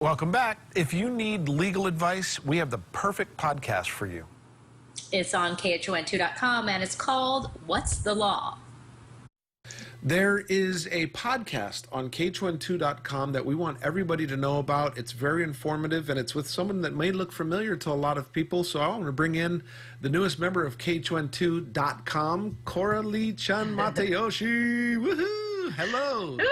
Welcome back. If you need legal advice, we have the perfect podcast for you. It's on KHON2.com, and it's called What's the Law? There is a podcast on KHON2.com that we want everybody to know about. It's very informative, and it's with someone that may look familiar to a lot of people. So I want to bring in the newest member of KHON2.com, Coralie Chan Matayoshi. Woohoo! Hello. Woohoo!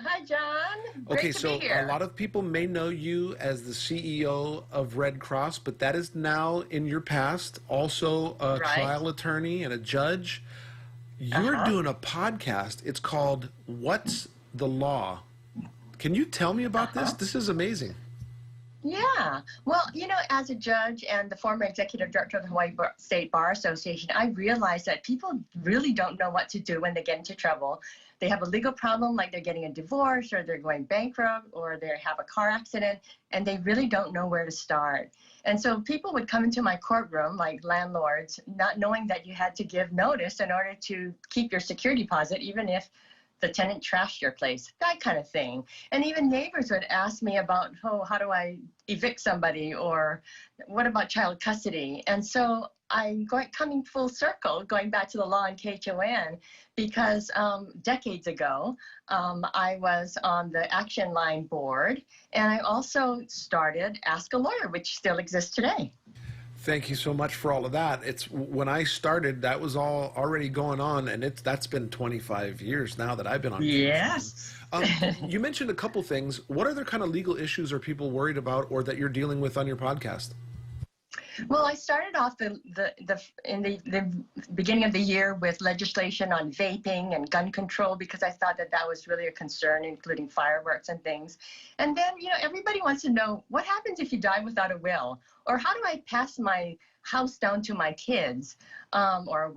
Hi, John. Great to be here. A lot of people may know you as the CEO of Red Cross, but that is now in your past. Also a trial attorney and a judge. You're doing a podcast. It's called What's the Law? Can you tell me about this? This is amazing. Yeah. Well, you know, as a judge and the former executive director of the Hawaii State Bar Association, I realized that people really don't know what to do when they get into trouble. They have a legal problem, like they're getting a divorce or they're going bankrupt or they have a car accident, and they really don't know where to start. And so people would come into my courtroom, like landlords, not knowing that you had to give notice in order to keep your security deposit, even if the tenant trashed your place, that kind of thing. And even neighbors would ask me about, oh, how do I evict somebody, or what about child custody? And so I'm coming full circle, going back to the law in KHON, because decades ago, I was on the Action Line board, and I also started Ask a Lawyer, which still exists today. Thank you so much for all of that. It's when I started, that was all already going on, and that's been 25 years now that I've been on. Yes. You mentioned a couple things. What other kind of legal issues are people worried about, or that you're dealing with on your podcast? Well, I started off in the beginning of the year with legislation on vaping and gun control, because I thought that was really a concern, including fireworks and things. And then, you know, everybody wants to know, what happens if you die without a will? Or how do I pass my house down to my kids? Or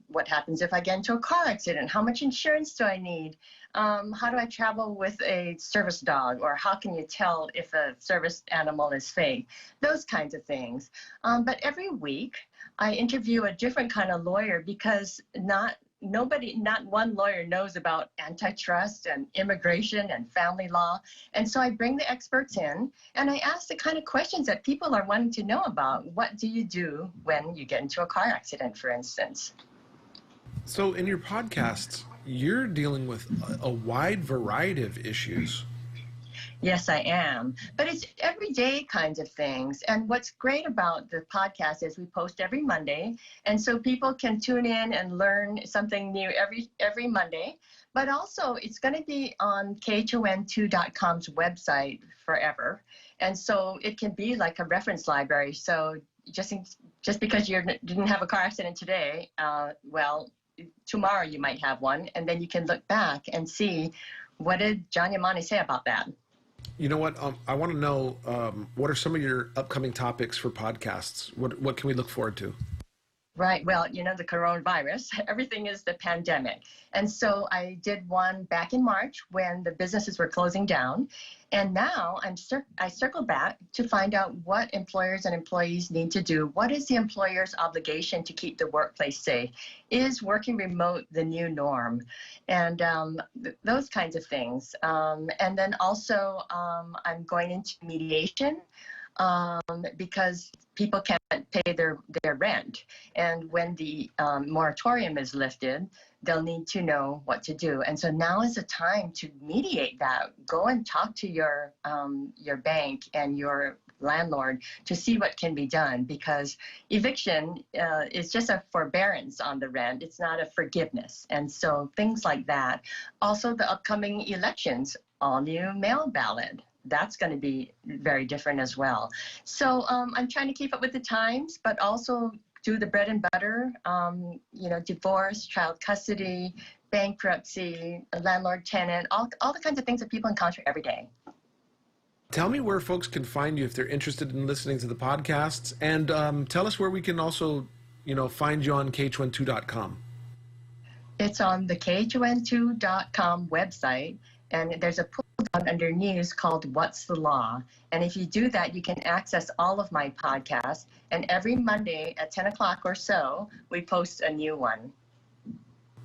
what happens if I get into a car accident? How much insurance do I need? How do I travel with a service dog? Or how can you tell if a service animal is fake? Those kinds of things. But every week I interview a different kind of lawyer, because not one lawyer knows about antitrust and immigration and family law. And so I bring the experts in and I ask the kind of questions that people are wanting to know about. What do you do when you get into a car accident, for instance? So in your podcasts, you're dealing with a wide variety of issues. Yes, I am. But it's everyday kinds of things. And what's great about the podcast is we post every Monday. And so people can tune in and learn something new every Monday. But also, it's going to be on KHON2.com's website forever. And so it can be like a reference library. So just because you didn't have a car accident today, tomorrow you might have one. And then you can look back and see, what did John Yamane say about that? You know what? I want to know, what are some of your upcoming topics for podcasts? What can we look forward to? Right. Well, you know, the coronavirus, everything is the pandemic. And so I did one back in March when the businesses were closing down. And now I circle back to find out what employers and employees need to do. What is the employer's obligation to keep the workplace safe? Is working remote the new norm? And those kinds of things. And then also I'm going into mediation. Because people can't pay their rent. And when the moratorium is lifted, they'll need to know what to do. And so now is the time to mediate that. Go and talk to your bank and your landlord to see what can be done, because eviction is just a forbearance on the rent. It's not a forgiveness. And so things like that. Also, the upcoming elections, all new mail ballot. That's going to be very different as well. So I'm trying to keep up with the times, but also do the bread and butter, divorce, child custody, bankruptcy, landlord-tenant, all the kinds of things that people encounter every day. Tell me where folks can find you if they're interested in listening to the podcasts, and tell us where we can also, find you on KHON2.com. It's on the KHON2.com website, and there's a pull down under news called What's the Law? And if you do that, you can access all of my podcasts. And every Monday at 10 o'clock or so, we post a new one.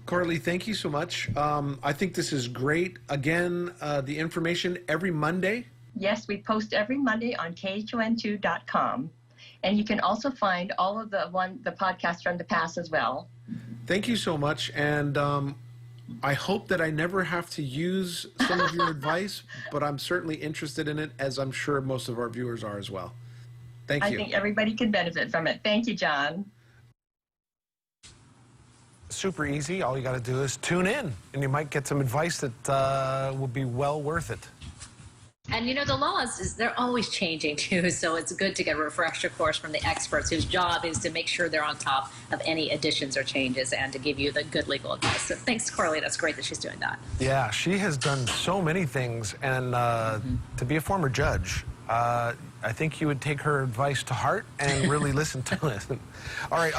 Coralie, thank you so much. I think this is great. Again, the information every Monday, Yes, we post every Monday on khon2.com. And you can also find all of the podcasts from the past as well. Thank you so much. And I hope that I never have to use some of your advice, but I'm certainly interested in it, as I'm sure most of our viewers are as well. Thank you. I think everybody could benefit from it. Thank you, John. Super easy. All you got to do is tune in, and you might get some advice that will be well worth it. And you know, the laws, they're always changing too, so it's good to get a refresher course from the experts whose job is to make sure they're on top of any additions or changes and to give you the good legal advice. So thanks, Corley. That's great that she's doing that. Yeah, she has done so many things, and to be a former judge, I think you would take her advice to heart and really listen to it. All right.